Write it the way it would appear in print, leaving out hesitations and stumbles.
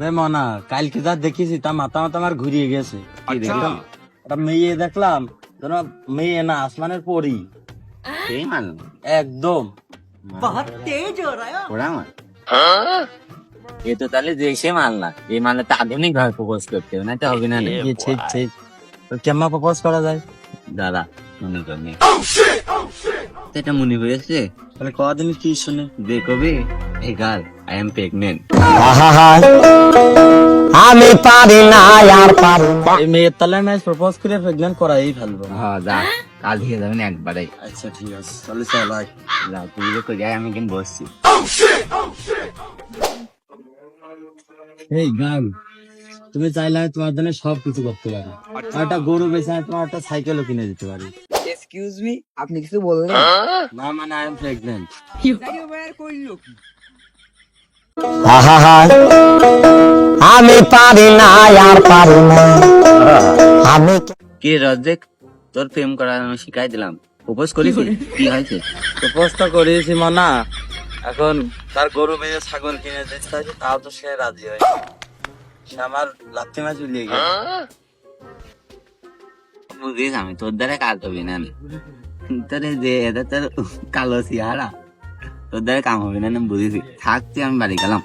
রে মনা, কালকে যা দেখেছি তা মাথা মাথা আমার ঘুরিয়ে গেছে। কি দেখলাম? একটা মেয়ে দেখলাম, যেন মেয়ে না আসমানের পরি। একদম এ তো তাহলে দেশে মাল না, এই মালে তো আধুনিক ভাবে প্রপোজ করতে হবে, না তো হবে না। ঠিক ঠিক। তো কেমন প্রপোজ করা যায়? দাদা মনে করি এটা মনে করেছে তাহলে কদিন কি শুনে দেখবে, এই গার্ল আই এম প্রেগনেন্ট। আমি পারি না আর পারি না। এই মেয়ের তালে আমি প্রপোজ করে প্রেগন্যান্ট করাই ফেলবো। হ্যাঁ যা, কাল থেকে যাবেন একবারে। আচ্ছা ঠিক আছে, তাহলে চল আয়। যা তুই তো যাই, আমি কিন্তু বসছি। এই গান, তুমি চাইলে আমি তোমার জন্য সব কিছু করতে পারি। আর একটা গরু বেচে আমি তোমার একটা সাইকেলও কিনে দিতে পারি। এক্সকিউজ মি, আপনি কিছু বললেন? না মানে আই এম প্রেগনেন্ট। আমি পারি না আর পারি না। আমি কি রজ্জেক, তোর প্রেম করা আমি শিখাই দিলাম, প্রপোজ করিস কি হয়েছে? প্রপোজ তো করিয়েছি মানা, এখন তার গরু বেচে ছাগল কিনে দিতে চাইছি, তাও তো সে রাজি হয়। সে আমার লাথি মাছ উলিয়ে গেল। বুঝিস আমি তোর দ্বারা কাজ হবে না, তোর এই যে এটা তোর কালো চেহারা, তোর দ্বারা কাম হবে না, বুঝেছি। থাকতে আমি বাড়ি গেলাম।